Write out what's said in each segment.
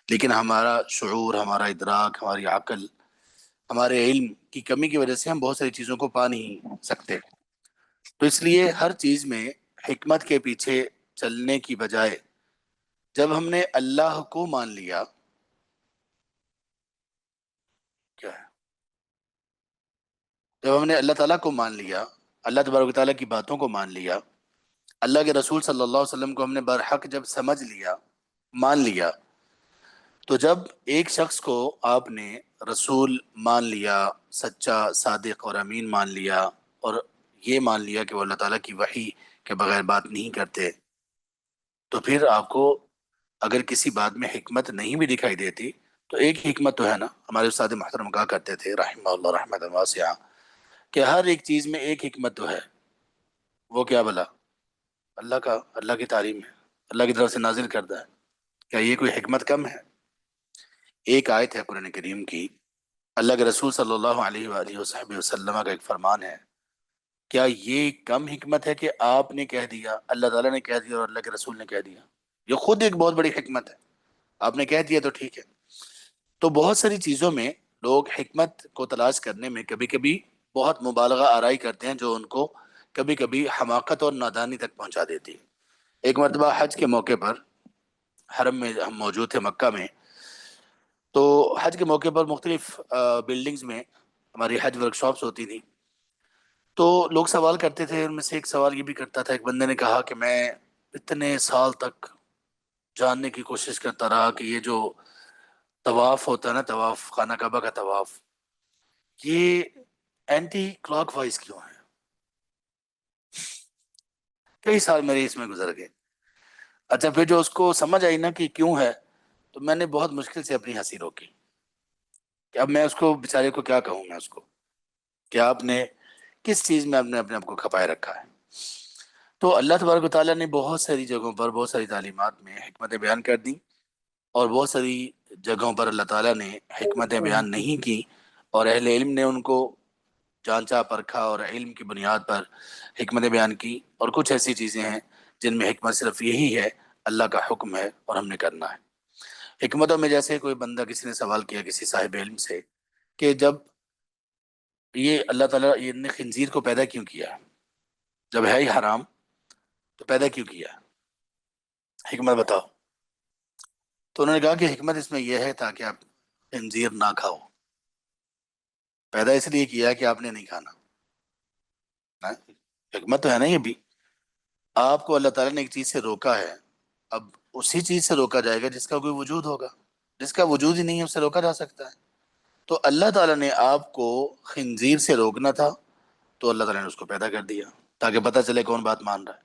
لیکن ہمارا شعور، ہمارا ادراک، ہماری عقل، ہمارے علم کی کمی کی وجہ سے ہم بہت ساری چیزوں کو پا نہیں سکتے۔ تو اس لیے ہر چیز میں حکمت کے پیچھے چلنے کی بجائے جب ہم نے اللہ کو مان لیا، کیا ہے، جب ہم نے اللہ تعالیٰ کو مان لیا، اللہ تبارک و تعالیٰ کی باتوں کو مان لیا، اللہ کے رسول صلی اللہ علیہ وسلم کو ہم نے برحق جب سمجھ لیا، مان لیا، تو جب ایک شخص کو آپ نے رسول مان لیا، سچا صادق اور امین مان لیا، اور یہ مان لیا کہ وہ اللہ تعالیٰ کی وحی کے بغیر بات نہیں کرتے، تو پھر آپ کو اگر کسی بات میں حکمت نہیں بھی دکھائی دیتی تو ایک حکمت تو ہے نا۔ ہمارے استاد محترم کہا کرتے تھے رحمہ اللہ رحمۃ واسعہ کہ ہر ایک چیز میں ایک حکمت تو ہے، وہ کیا بلا؟ اللہ کا، اللہ کی تعلیم ہے، اللہ کی طرف سے نازل کردہ ہے۔ کیا یہ کوئی حکمت کم ہے؟ ایک آیت ہے قرآن کریم کی، اللہ کے رسول صلی اللہ علیہ وآلہ وصحبہ وسلم کا ایک فرمان ہے، کیا یہ کم حکمت ہے کہ آپ نے کہہ دیا، اللہ تعالیٰ نے کہہ دیا اور اللہ کے رسول نے کہہ دیا؟ یہ خود ایک بہت بڑی حکمت ہے۔ آپ نے کہہ دیا تو ٹھیک ہے۔ تو بہت ساری چیزوں میں لوگ حکمت کو تلاش کرنے میں کبھی کبھی بہت مبالغہ آرائی کرتے ہیں، جو ان کو کبھی کبھی حماقت اور نادانی تک پہنچا دیتی ہے۔ ایک مرتبہ حج کے موقع پر حرم میں ہم موجود تھے مکہ میں، تو حج کے موقع پر مختلف بلڈنگز میں ہماری حج ورک شاپس ہوتی تھیں، تو لوگ سوال کرتے تھے۔ ان میں سے ایک سوال یہ بھی کرتا تھا، ایک بندے نے کہا کہ میں اتنے سال تک جاننے کی کوشش کرتا رہا کہ یہ جو طواف ہوتا ہے نا، طواف خانہ کعبہ کا طواف، یہ اینٹی کلاک وائز کیوں ہے؟ کئی سال میرے اس میں گزر گئے۔ اچھا، پھر جو اس کو سمجھ آئی نا کہ کیوں ہے، تو میں نے بہت مشکل سے اپنی ہنسی روکی کہ اب میں اس کو بیچارے کو کیا کہوں، میں اس کو کہ آپ نے کس چیز میں آپ نے اپنے آپ کو کھپائے رکھا ہے۔ تو اللہ تبارک و تعالیٰ نے بہت ساری جگہوں پر بہت ساری تعلیمات میں حکمتیں بیان کر دیں، اور بہت ساری جگہوں پر اللہ تعالیٰ نے حکمتیں بیان نہیں کی، اور اہل علم نے ان کو جانچا پرکھا اور علم کی بنیاد پر حکمتیں بیان کی۔ اور کچھ ایسی چیزیں ہیں جن میں حکمت صرف یہی ہے، اللہ کا حکم ہے اور ہم نے کرنا ہے۔ حکمتوں میں جیسے کوئی بندہ، کسی نے سوال کیا کسی صاحب علم سے کہ جب یہ اللہ تعالیٰ یہ نے خنزیر کو پیدا کیوں کیا، جب ہے ہی حرام تو پیدا کیوں کیا، حکمت بتاؤ؟ تو انہوں نے کہا کہ حکمت اس میں یہ ہے تاکہ آپ خنزیر نہ کھاؤ، پیدا اس لیے کیا کہ آپ نے نہیں کھانا نا؟ حکمت تو ہے نا یہ بھی۔ آپ کو اللہ تعالیٰ نے ایک چیز سے روکا ہے، اب اسی چیز سے روکا جائے گا جس کا کوئی وجود ہوگا، جس کا وجود ہی نہیں ہے اسے روکا جا سکتا ہے؟ تو اللہ تعالیٰ نے آپ کو خنزیر سے روکنا تھا، تو اللہ تعالیٰ نے اس کو پیدا کر دیا تاکہ پتہ چلے کون بات مان رہا ہے۔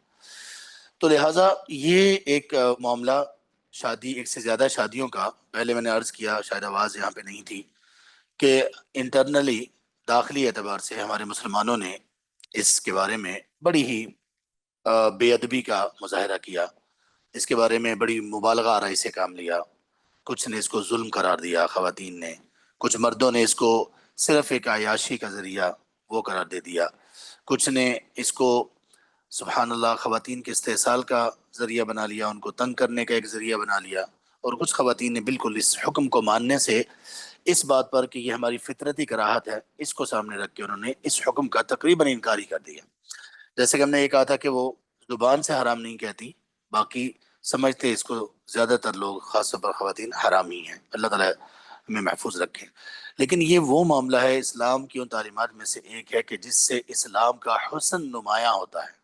تو لہٰذا یہ ایک معاملہ شادی، ایک سے زیادہ شادیوں کا، پہلے میں نے عرض کیا، شاید آواز یہاں پہ نہیں تھی، کہ انٹرنلی داخلی اعتبار سے ہمارے مسلمانوں نے اس کے بارے میں بڑی ہی بے ادبی کا مظاہرہ کیا، اس کے بارے میں بڑی مبالغہ آرائی سے کام لیا۔ کچھ نے اس کو ظلم قرار دیا خواتین نے، کچھ مردوں نے اس کو صرف ایک عیاشی کا ذریعہ وہ قرار دے دیا، کچھ نے اس کو سبحان اللہ خواتین کے استحصال کا ذریعہ بنا لیا، ان کو تنگ کرنے کا ایک ذریعہ بنا لیا، اور کچھ خواتین نے بالکل اس حکم کو ماننے سے، اس بات پر کہ یہ ہماری فطرتی کراہت ہے، اس کو سامنے رکھ کے انہوں نے اس حکم کا تقریباً انکار ہی کر دیا۔ جیسے کہ ہم نے یہ کہا تھا کہ وہ زبان سے حرام نہیں کہتی، باقی سمجھتے اس کو زیادہ تر لوگ، خاص طور پر خواتین، حرام ہی ہیں۔ اللہ تعالیٰ ہمیں محفوظ رکھیں۔ لیکن یہ وہ معاملہ ہے، اسلام کی ان تعلیمات میں سے ایک ہے کہ جس سے اسلام کا حسن نمایاں ہوتا ہے،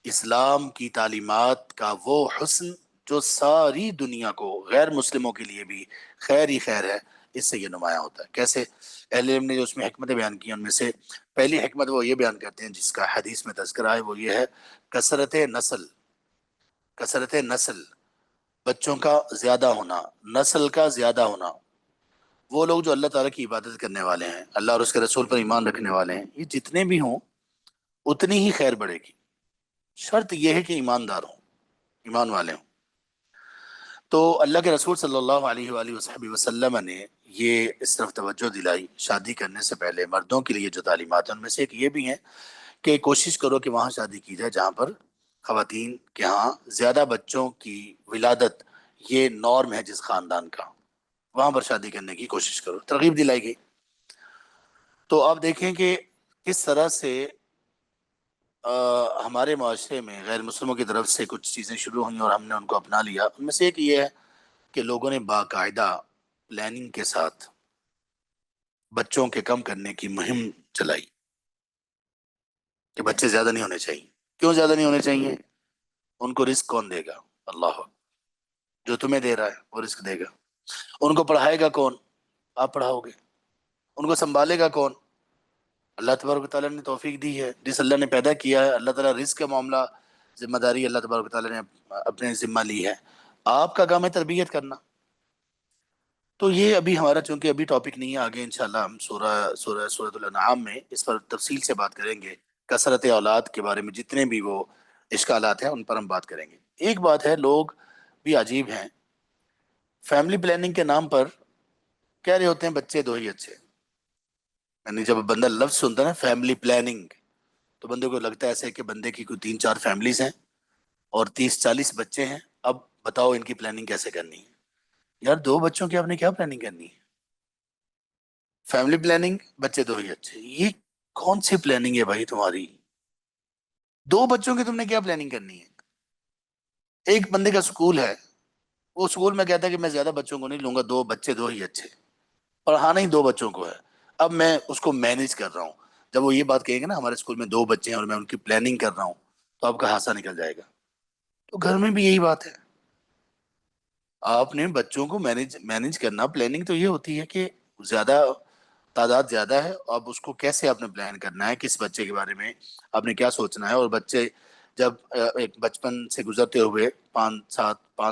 اسلام کی تعلیمات کا وہ حسن جو ساری دنیا کو، غیر مسلموں کے لیے بھی خیر ہی خیر ہے، اس سے یہ نمایاں ہوتا ہے۔ کیسے؟ اہل علم نے جو اس میں حکمتیں بیان کی، ان میں سے پہلی حکمت وہ یہ بیان کرتے ہیں جس کا حدیث میں تذکرہ ہے، وہ یہ ہے کثرت نسل، کثرت نسل، بچوں کا زیادہ ہونا، نسل کا زیادہ ہونا۔ وہ لوگ جو اللہ تعالیٰ کی عبادت کرنے والے ہیں، اللہ اور اس کے رسول پر ایمان رکھنے والے ہیں، یہ جتنے بھی ہوں اتنی ہی خیر بڑھے گی، شرط یہ ہے کہ ایماندار ہوں، ایمان والے ہوں۔ تو اللہ کے رسول صلی اللہ علیہ وآلہ وصحبہ وسلم نے یہ اس طرف توجہ دلائی شادی کرنے سے پہلے مردوں کے لیے جو تعلیمات ہیں، ان میں سے ایک یہ بھی ہے کہ کوشش کرو کہ وہاں شادی کی جائے جہاں پر خواتین کے ہاں زیادہ بچوں کی ولادت یہ نارم ہے جس خاندان کا، وہاں پر شادی کرنے کی کوشش کرو، ترغیب دلائی گئی۔ تو آپ دیکھیں کہ کس طرح سے ہمارے معاشرے میں غیر مسلموں کی طرف سے کچھ چیزیں شروع ہوئیں اور ہم نے ان کو اپنا لیا۔ ان میں سے ایک یہ ہے کہ لوگوں نے باقاعدہ پلاننگ کے ساتھ بچوں کے کم کرنے کی مہم چلائی کہ بچے زیادہ نہیں ہونے چاہیے۔ کیوں زیادہ نہیں ہونے چاہیے؟ ان کو رزق کون دے گا؟ اللہ، جو تمہیں دے رہا ہے وہ رزق دے گا۔ ان کو پڑھائے گا کون؟ آپ پڑھاؤ گے۔ ان کو سنبھالے گا کون؟ اللہ تبارک و تعالیٰ نے توفیق دی ہے، جس اللہ نے پیدا کیا ہے، اللہ تعالیٰ رزق کا معاملہ ذمہ داری اللہ تبارک و تعالیٰ نے اپنے ذمہ لی ہے، آپ کا کام ہے تربیت کرنا۔ تو یہ ابھی ہمارا چونکہ ابھی ٹاپک نہیں ہے، آگے انشاءاللہ ہم سورۃ الانعام میں اس پر تفصیل سے بات کریں گے، کثرت اولاد کے بارے میں جتنے بھی وہ اشکالات ہیں ان پر ہم بات کریں گے۔ ایک بات ہے، لوگ بھی عجیب ہیں، فیملی پلاننگ کے نام پر کہہ رہے ہوتے ہیں بچے دو ہی اچھے۔ یعنی جب بندہ لفظ سنتا ہے نا فیملی پلاننگ، تو بندے کو لگتا ہے ایسے کہ بندے کی کوئی 3 4 فیملیز ہیں اور 30 40 بچے ہیں، اب بتاؤ ان کی پلاننگ کیسے کرنی ہے؟ یار 2 بچوں کی آپ نے کیا پلاننگ کرنی ہے؟ فیملی پلاننگ، بچے دو ہی اچھے، یہ کون سی پلاننگ ہے بھائی تمہاری؟ 2 بچوں کی تم نے کیا پلاننگ کرنی ہے؟ ایک بندے کا سکول ہے، وہ سکول میں کہتا ہے کہ میں زیادہ بچوں کو نہیں لوں گا، 2 بچے دو ہی اچھے، پڑھانا ہی 2 بچوں کو ہے، اب میں اس کو مینج کر رہا ہوں۔ جب وہ یہ بات کہیں گے نا ہمارے اسکول میں 2 بچے ہیں اور میں ان کی پلاننگ کر رہا ہوں، تو آپ کا ہانسا نکل جائے گا۔ تو گھر میں بھی یہی بات ہے، آپ نے بچوں کو مینج مینج کرنا، پلاننگ تو یہ ہوتی ہے کہ زیادہ تعداد زیادہ ہے، اب اس کو کیسے آپ نے پلان کرنا ہے، کس بچے کے بارے میں آپ نے کیا سوچنا ہے۔ اور بچے جب ایک بچپن سے گزرتے ہوئے 5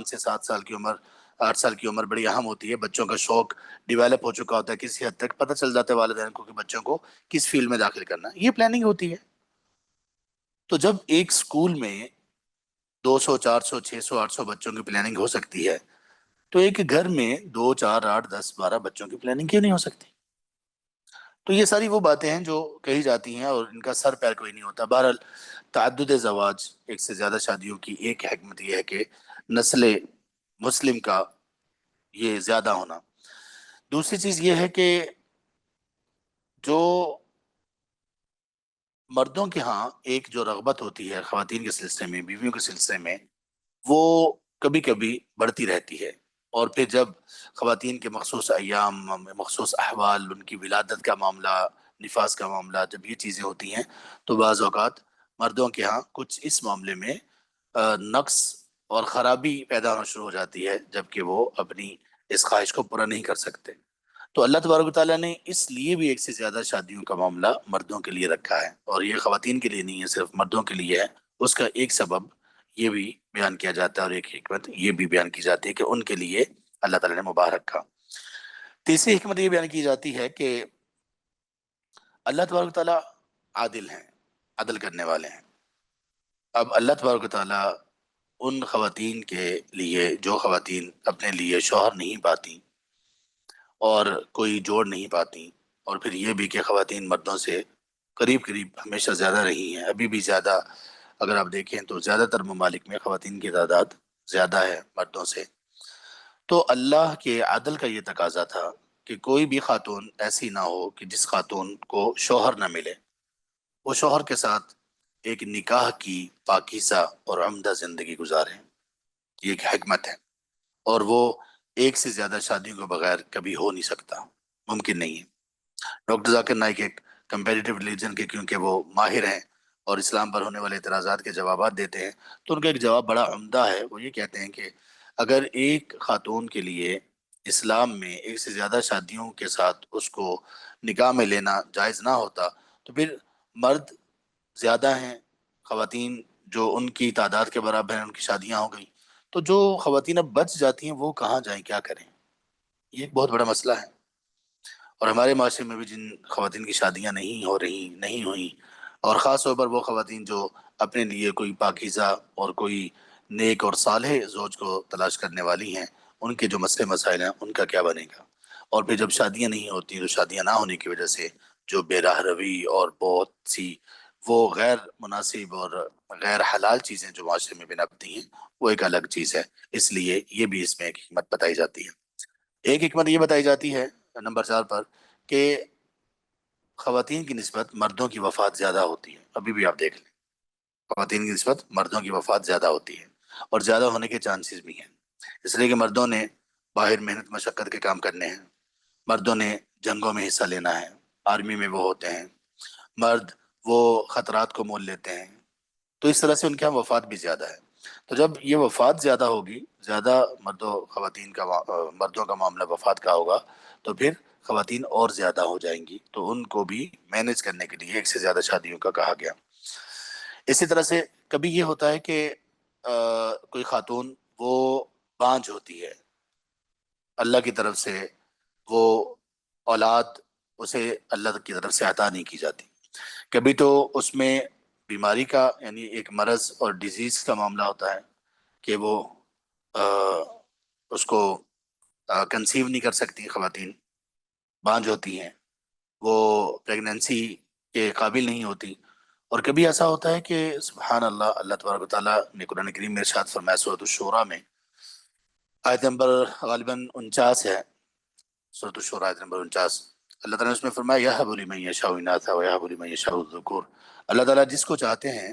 سے 7 سال کی عمر، 8 سال کی عمر بڑی اہم ہوتی ہے، بچوں کا شوق ڈیویلپ ہو چکا ہوتا ہے، کسی حد تک پتہ چل جاتا ہے والدین کو کہ بچوں کو کس فیلڈ میں داخل کرنا ہے، یہ پلاننگ ہوتی ہے۔ تو جب ایک سکول میں 200 400 600 800 بچوں کی پلاننگ ہو سکتی ہے، تو ایک گھر میں 2 4 8 10 12 بچوں کی پلاننگ کیوں نہیں ہو سکتی؟ تو یہ ساری وہ باتیں ہیں جو کہی جاتی ہیں اور ان کا سر پیر کوئی نہیں ہوتا۔ بہرحال تعدد زواج، ایک سے زیادہ شادیوں کی ایک حکمت یہ ہے کہ نسل مسلم کا یہ زیادہ ہونا۔ دوسری چیز یہ ہے کہ جو مردوں کے ہاں ایک جو رغبت ہوتی ہے خواتین کے سلسلے میں، بیویوں کے سلسلے میں، وہ کبھی کبھی بڑھتی رہتی ہے، اور پھر جب خواتین کے مخصوص ایام، مخصوص احوال، ان کی ولادت کا معاملہ، نفاس کا معاملہ، جب یہ چیزیں ہوتی ہیں تو بعض اوقات مردوں کے ہاں کچھ اس معاملے میں نقص اور خرابی پیدا ہونا شروع ہو جاتی ہے، جبکہ وہ اپنی اس خواہش کو پورا نہیں کر سکتے۔ تو اللہ تبارک و تعالیٰ نے اس لیے بھی ایک سے زیادہ شادیوں کا معاملہ مردوں کے لیے رکھا ہے، اور یہ خواتین کے لیے نہیں ہے، صرف مردوں کے لیے ہے۔ اس کا ایک سبب یہ بھی بیان کیا جاتا ہے اور ایک حکمت یہ بھی بیان کی جاتی ہے کہ ان کے لیے اللہ تعالیٰ نے مباح رکھا۔ تیسری حکمت یہ بیان کی جاتی ہے کہ اللہ تبارک و تعالیٰ عادل ہیں، عدل کرنے والے ہیں۔ اب اللہ تبارک و تعالیٰ ان خواتین کے لیے جو خواتین اپنے لیے شوہر نہیں پاتی اور کوئی جوڑ نہیں پاتی، اور پھر یہ بھی کہ خواتین مردوں سے قریب قریب ہمیشہ زیادہ رہی ہیں، ابھی بھی زیادہ، اگر آپ دیکھیں تو زیادہ تر ممالک میں خواتین کی تعداد زیادہ ہے مردوں سے۔ تو اللہ کے عدل کا یہ تقاضا تھا کہ کوئی بھی خاتون ایسی نہ ہو کہ جس خاتون کو شوہر نہ ملے، وہ شوہر کے ساتھ ایک نکاح کی پاکیزہ اور عمدہ زندگی گزارے، یہ ایک حکمت ہے، اور وہ ایک سے زیادہ شادیوں کے بغیر کبھی ہو نہیں سکتا، ممکن نہیں ہے۔ ڈاکٹر ذاکر نائک ایک کمپیریٹیو ریلیجن کے کیونکہ وہ ماہر ہیں اور اسلام پر ہونے والے اعتراضات کے جوابات دیتے ہیں، تو ان کا ایک جواب بڑا عمدہ ہے۔ وہ یہ کہتے ہیں کہ اگر ایک خاتون کے لیے اسلام میں ایک سے زیادہ شادیوں کے ساتھ اس کو نکاح میں لینا جائز نہ ہوتا، تو پھر مرد زیادہ ہیں، خواتین جو ان کی تعداد کے برابر ہیں ان کی شادیاں ہو گئی، تو جو خواتین اب بچ جاتی ہیں وہ کہاں جائیں، کیا کریں؟ یہ ایک بہت بڑا مسئلہ ہے۔ اور ہمارے معاشرے میں بھی جن خواتین کی شادیاں نہیں ہوئیں، اور خاص طور پر وہ خواتین جو اپنے لیے کوئی پاکیزہ اور کوئی نیک اور صالح زوج کو تلاش کرنے والی ہیں، ان کے جو مسئلے مسائل ہیں ان کا کیا بنے گا؟ اور پھر جب شادیاں نہیں ہوتی تو شادیاں نہ ہونے کی وجہ سے جو بے راہ روی اور بہت سی وہ غیر مناسب اور غیر حلال چیزیں جو معاشرے میں بنپتی ہیں، وہ ایک الگ چیز ہے، اس لیے یہ بھی اس میں ایک حکمت بتائی جاتی ہے۔ ایک حکمت یہ بتائی جاتی ہے نمبر 4 پر کہ خواتین کی نسبت مردوں کی وفات زیادہ ہوتی ہے، ابھی بھی آپ دیکھ لیں، خواتین کی نسبت مردوں کی وفات زیادہ ہوتی ہے، اور زیادہ ہونے کے چانسز بھی ہیں، اس لیے کہ مردوں نے باہر محنت مشقت کے کام کرنے ہیں، مردوں نے جنگوں میں حصہ لینا ہے، آرمی میں وہ ہوتے ہیں، مرد وہ خطرات کو مول لیتے ہیں، تو اس طرح سے ان کے یہاں وفات بھی زیادہ ہے۔ تو جب یہ وفات زیادہ ہوگی، زیادہ خواتین کا مردوں کا معاملہ وفات کا ہوگا، تو پھر خواتین اور زیادہ ہو جائیں گی، تو ان کو بھی مینج کرنے کے لیے ایک سے زیادہ شادیوں کا کہا گیا۔ اسی طرح سے کبھی یہ ہوتا ہے کہ کوئی خاتون وہ بانجھ ہوتی ہے، اللہ کی طرف سے وہ اولاد اسے اللہ کی طرف سے عطا نہیں کی جاتی، کبھی تو اس میں بیماری کا یعنی ایک مرض اور ڈیزیز کا معاملہ ہوتا ہے کہ وہ آ، اس کو کنسیو نہیں کر سکتی، خواتین بانجھ ہوتی ہیں، وہ پریگننسی کے قابل نہیں ہوتی، اور کبھی ایسا ہوتا ہے کہ سبحان اللہ، اللہ تبارک و تعالیٰ نے قرآن کریم میں ارشاد فرمایا سورۃ الشورى میں آیت نمبر غالباً 49 ہے، سورۃ الشورى آیت نمبر 49، اللہ تعالیٰ نے اس میں فرمایا یَهْبُ لِمَن يَشَاءُ إِنَاثًا وَيَهْبُ لِمَن يَشَاءُ الذُّكُورَ، اللہ تعالیٰ جس کو چاہتے ہیں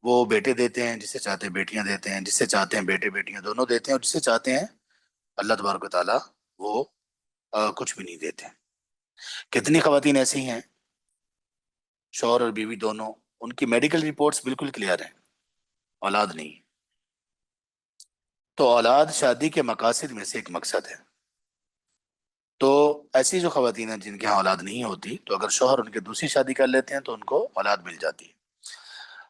وہ بیٹے دیتے ہیں، جسے چاہتے ہیں بیٹیاں دیتے ہیں، جسے چاہتے ہیں بیٹے بیٹیاں دونوں دیتے ہیں، اور جسے چاہتے ہیں اللہ تبارک و تعالیٰ وہ کچھ بھی نہیں دیتے۔ کتنی خواتین ایسی ہیں، شوہر اور بیوی دونوں، ان کی میڈیکل رپورٹس بالکل کلیئر ہیں، اولاد نہیں، تو اولاد شادی کے مقاصد میں سے ایک مقصد ہے، تو ایسی جو خواتین ہیں جن کے ہاں اولاد نہیں ہوتی، تو اگر شوہر ان کے دوسری شادی کر لیتے ہیں تو ان کو اولاد مل جاتی ہے۔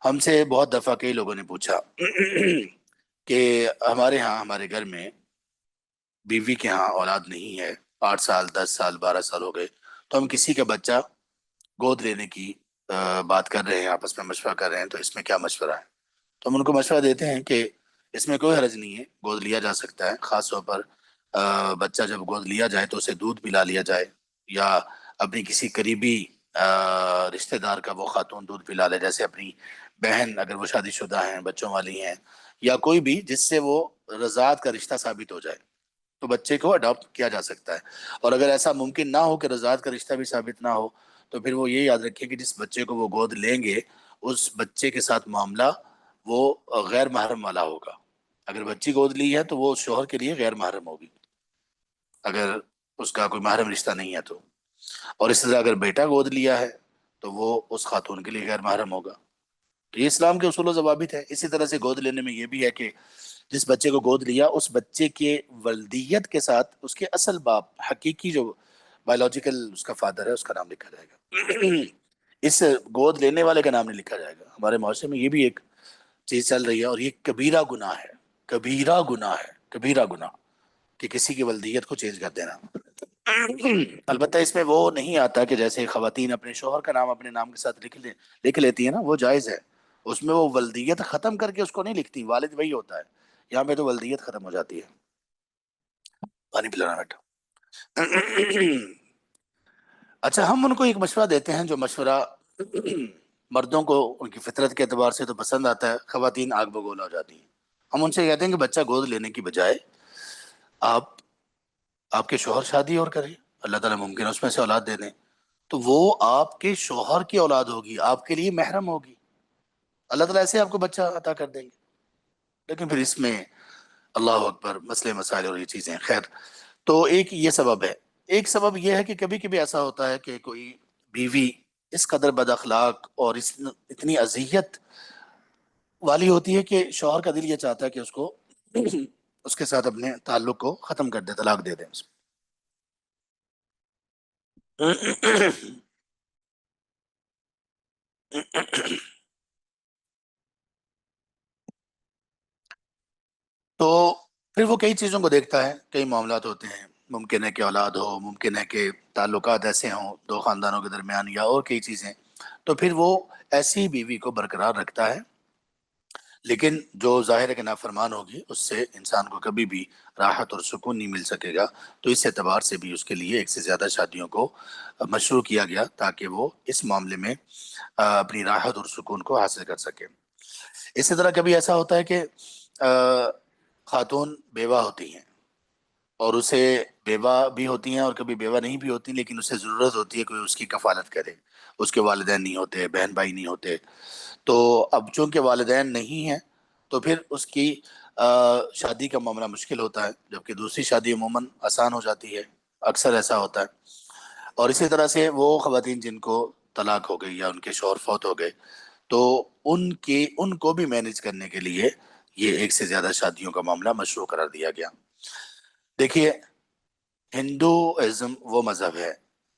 ہم سے بہت دفعہ کئی لوگوں نے پوچھا کہ ہمارے ہاں ہمارے گھر میں بیوی کے ہاں اولاد نہیں ہے، 8 سال 10 سال 12 سال ہو گئے، تو ہم کسی کا بچہ گود لینے کی بات کر رہے ہیں، آپس میں مشورہ کر رہے ہیں، تو اس میں کیا مشورہ ہے؟ تو ہم ان کو مشورہ دیتے ہیں کہ اس میں کوئی حرج نہیں ہے، گود لیا جا سکتا ہے، خاص طور پر بچہ جب گود لیا جائے تو اسے دودھ پلا لیا جائے، یا اپنی کسی قریبی رشتہ دار کا وہ خاتون دودھ پلا لے، جیسے اپنی بہن اگر وہ شادی شدہ ہیں، بچوں والی ہیں، یا کوئی بھی جس سے وہ رضاعت کا رشتہ ثابت ہو جائے، تو بچے کو اڈاپٹ کیا جا سکتا ہے۔ اور اگر ایسا ممکن نہ ہو کہ رضاعت کا رشتہ بھی ثابت نہ ہو، تو پھر وہ یہ یاد رکھیں کہ جس بچے کو وہ گود لیں گے اس بچے کے ساتھ معاملہ وہ غیر محرم والا ہوگا، اگر بچی گود لی ہے تو وہ شوہر کے لیے غیر محرم ہوگی، اگر اس کا کوئی محرم رشتہ نہیں ہے تو، اور اس طرح اگر بیٹا گود لیا ہے تو وہ اس خاتون کے لیے غیر محرم ہوگا۔ تو یہ اسلام کے اصول و ضوابط ہے۔ اسی طرح سے گود لینے میں یہ بھی ہے کہ جس بچے کو گود لیا اس بچے کے ولدیت کے ساتھ اس کے اصل باپ، حقیقی جو بایولوجیکل اس کا فادر ہے، اس کا نام لکھا جائے گا، اس گود لینے والے کا نام نہیں لکھا جائے گا۔ ہمارے معاشرے میں یہ بھی ایک چیز چل رہی ہے، اور یہ کبیرہ گناہ ہے، کبیرہ گناہ ہے، کبیرہ گناہ، کہ کسی کی ولدیت کو چینج کر دینا۔ البتہ اس میں وہ نہیں آتا کہ جیسے خواتین اپنے شوہر کا نام اپنے نام کے ساتھ لکھ لیتی ہیں نا، وہ جائز ہے، اس میں وہ ولدیت ختم کر کے اس کو نہیں لکھتی، والد وہی ہوتا ہے، یہاں پہ تو ولدیت ختم ہو جاتی ہے۔ پانی پلانا بیٹا۔ اچھا، ہم ان کو ایک مشورہ دیتے ہیں جو مشورہ مردوں کو ان کی فطرت کے اعتبار سے تو پسند آتا ہے، خواتین آگ بگولا ہو جاتی ہیں۔ ہم ان سے کہتے ہیں کہ بچہ گود لینے کی بجائے آپ آپ کے شوہر شادی اور کریں، اللہ تعالیٰ ممکن ہے اس میں سے اولاد دے دیں، تو وہ آپ کے شوہر کی اولاد ہوگی، آپ کے لیے محرم ہوگی، اللہ تعالیٰ ایسے آپ کو بچہ عطا کر دیں گے۔ لیکن پھر اس میں اللہ اکبر مسئلے مسائل اور یہ چیزیں، خیر، تو ایک یہ سبب ہے۔ ایک سبب یہ ہے کہ کبھی کبھی ایسا ہوتا ہے کہ کوئی بیوی اس قدر بد اخلاق اور اتنی اذیت والی ہوتی ہے کہ شوہر کا دل یہ چاہتا ہے کہ اس کو اس کے ساتھ اپنے تعلق کو ختم کر دے، طلاق دے دیں اس کو۔ تو پھر وہ کئی چیزوں کو دیکھتا ہے، کئی معاملات ہوتے ہیں، ممکن ہے کہ اولاد ہو، ممکن ہے کہ تعلقات ایسے ہوں دو خاندانوں کے درمیان، یا اور کئی چیزیں، تو پھر وہ ایسی بیوی کو برقرار رکھتا ہے، لیکن جو ظاہر ہے کہ نافرمان ہوگی اس سے انسان کو کبھی بھی راحت اور سکون نہیں مل سکے گا، تو اس اعتبار سے بھی اس کے لیے ایک سے زیادہ شادیوں کو مشروع کیا گیا تاکہ وہ اس معاملے میں اپنی راحت اور سکون کو حاصل کر سکے۔ اسی طرح کبھی ایسا ہوتا ہے کہ خاتون بیوہ ہوتی ہیں اور اسے بیوہ بھی ہوتی ہیں اور کبھی بیوہ نہیں بھی ہوتی، لیکن اسے ضرورت ہوتی ہے کوئی اس کی کفالت کرے، اس کے والدین نہیں ہوتے، بہن بھائی نہیں ہوتے، تو اب چونکہ والدین نہیں ہیں تو پھر اس کی شادی کا معاملہ مشکل ہوتا ہے، جبکہ دوسری شادی عموماً آسان ہو جاتی ہے، اکثر ایسا ہوتا ہے۔ اور اسی طرح سے وہ خواتین جن کو طلاق ہو گئی یا ان کے شوہر فوت ہو گئے، تو ان کو بھی مینج کرنے کے لیے یہ ایک سے زیادہ شادیوں کا معاملہ مشروع قرار دیا گیا۔ دیکھیے، ہندوازم وہ مذہب ہے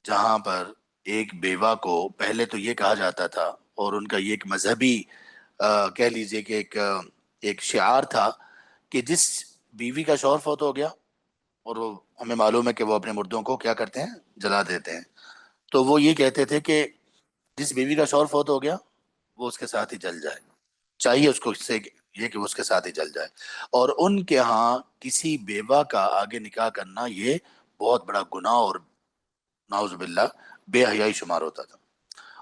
جہاں پر ایک بیوہ کو پہلے تو یہ کہا جاتا تھا، اور ان کا یہ ایک مذہبی کہہ لیجئے کہ ایک شعار تھا کہ جس بیوی کا شوہر فوت ہو گیا، اور وہ ہمیں معلوم ہے کہ وہ اپنے مردوں کو کیا کرتے ہیں، جلا دیتے ہیں، تو وہ یہ کہتے تھے کہ جس بیوی کا شوہر فوت ہو گیا وہ اس کے ساتھ ہی جل جائے، چاہیے اس کو اس سے یہ کہ وہ اس کے ساتھ ہی جل جائے۔ اور ان کے ہاں کسی بیوہ کا آگے نکاح کرنا یہ بہت بڑا گناہ اور نعوذ باللہ بے حیائی شمار ہوتا تھا۔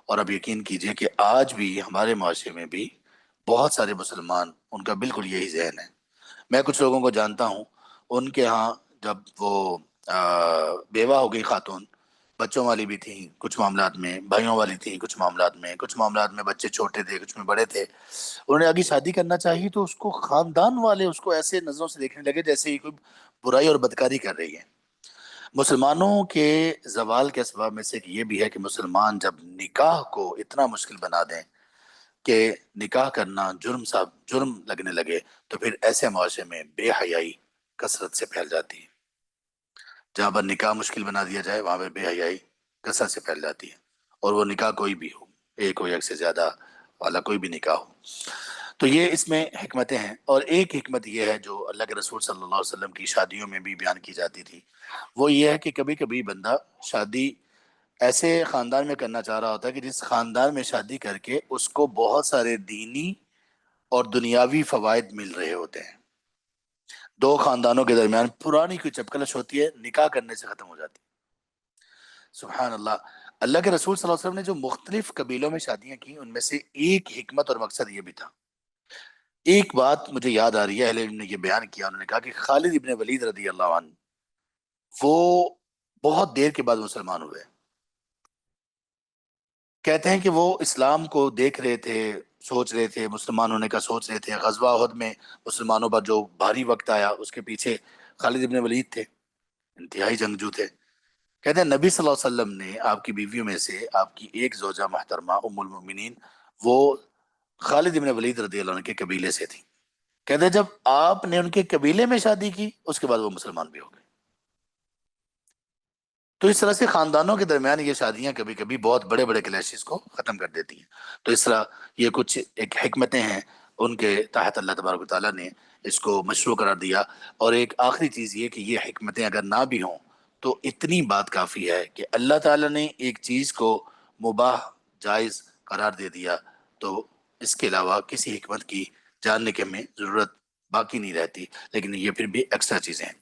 اور اب یقین کیجئے کہ آج بھی ہمارے معاشرے میں بھی بہت سارے مسلمان ان کا بالکل یہی ذہن ہے۔ میں کچھ لوگوں کو جانتا ہوں، ان کے ہاں جب وہ بیوہ ہو گئی خاتون، بچوں والی بھی تھیں کچھ معاملات میں، بھائیوں والی تھیں کچھ معاملات میں بچے چھوٹے تھے، کچھ میں بڑے تھے، انہوں نے آگے شادی کرنا چاہی تو اس کو خاندان والے اس کو ایسے نظروں سے دیکھنے لگے جیسے یہ کوئی برائی اور بدکاری کر رہی ہے۔ مسلمانوں کے زوال کے اسباب میں سے ایک یہ بھی ہے کہ مسلمان جب نکاح کو اتنا مشکل بنا دیں کہ نکاح کرنا جرم لگنے لگے، تو پھر ایسے معاشرے میں بے حیائی کثرت سے پھیل جاتی ہے۔ جہاں پر نکاح مشکل بنا دیا جائے وہاں پہ بے حیائی کثرت سے پھیل جاتی ہے، اور وہ نکاح کوئی بھی ہو، ایک ہو یا ایک سے زیادہ والا کوئی بھی نکاح ہو۔ تو یہ اس میں حکمتیں ہیں، اور ایک حکمت یہ ہے جو اللہ کے رسول صلی اللہ علیہ وسلم کی شادیوں میں بھی بیان کی جاتی تھی، وہ یہ ہے کہ کبھی کبھی بندہ شادی ایسے خاندان میں کرنا چاہ رہا ہوتا ہے کہ جس خاندان میں شادی کر کے اس کو بہت سارے دینی اور دنیاوی فوائد مل رہے ہوتے ہیں۔ دو خاندانوں کے درمیان پرانی کوئی چپکلش ہوتی ہے، نکاح کرنے سے ختم ہو جاتی ہے۔ سبحان اللہ، اللہ کے رسول صلی اللہ علیہ وسلم نے جو مختلف قبیلوں میں شادیاں کی، ان میں سے ایک حکمت اور مقصد یہ بھی تھا۔ ایک بات مجھے یاد آ رہی ہے، اہل علم نے یہ بیان کیا، انہوں نے کہا کہ خالد ابن ولید رضی اللہ عنہ وہ بہت دیر کے بعد مسلمان ہوئے۔ کہتے ہیں کہ وہ اسلام کو دیکھ رہے تھے، سوچ رہے تھے، مسلمان ہونے کا سوچ رہے تھے، غزوہ احد میں مسلمانوں پر جو بھاری وقت آیا اس کے پیچھے خالد ابن ولید تھے، انتہائی جنگجو تھے۔ کہتے ہیں نبی صلی اللہ علیہ وسلم نے آپ کی بیویوں میں سے آپ کی ایک زوجہ محترمہ ام المؤمنین وہ خالد ابن ولید رضی اللہ عنہ کے قبیلے سے تھی۔ کہتے ہیں جب آپ نے ان کے قبیلے میں شادی کی اس کے بعد وہ مسلمان بھی ہو گئے۔ تو اس طرح سے خاندانوں کے درمیان یہ شادیاں کبھی کبھی بہت بڑے بڑے کلیشز کو ختم کر دیتی ہیں۔ تو اس طرح یہ کچھ ایک حکمتیں ہیں، ان کے تحت اللہ تبارک و تعالیٰ نے اس کو مشروع قرار دیا۔ اور ایک آخری چیز یہ کہ یہ حکمتیں اگر نہ بھی ہوں تو اتنی بات کافی ہے کہ اللہ تعالیٰ نے ایک چیز کو مباح جائز قرار دے دیا، تو اس کے علاوہ کسی حکمت کی جاننے کے ہمیں ضرورت باقی نہیں رہتی، لیکن یہ پھر بھی ایکسٹرا چیزیں ہیں۔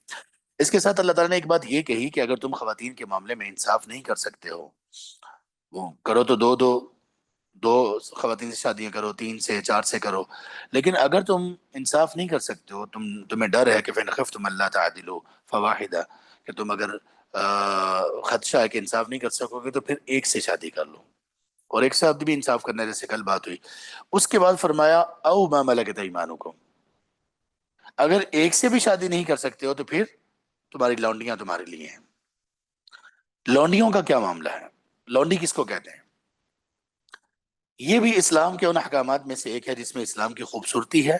اس کے ساتھ اللہ تعالیٰ نے ایک بات یہ کہی کہ اگر تم خواتین کے معاملے میں انصاف نہیں کر سکتے ہو، وہ کرو تو دو خواتین سے شادیاں کرو، 3 سے 4 سے کرو، لیکن اگر تم انصاف نہیں کر سکتے ہو، تمہیں ڈر ہے کہ فَإِنْ خِفْتُمْ أَلَّا تَعْدِلُوا فَوَاحِدَةً، کہ تم اگر خدشہ ہے کہ انصاف نہیں کر سکو گے تو پھر ایک سے شادی کر لو، اور ایک سے بھی انصاف کرنا، جیسے کل بات ہوئی۔ اس کے بعد فرمایا او ما ملکت ایمانکم، اگر ایک سے بھی شادی نہیں کر سکتے ہو تو پھر تمہاری لونڈیاں تمہارے لیے ہیں۔ لونڈیوں کا کیا معاملہ ہے؟ لونڈی کس کو کہتے ہیں؟ یہ بھی اسلام کے ان احکامات میں سے ایک ہے جس میں اسلام کی خوبصورتی ہے،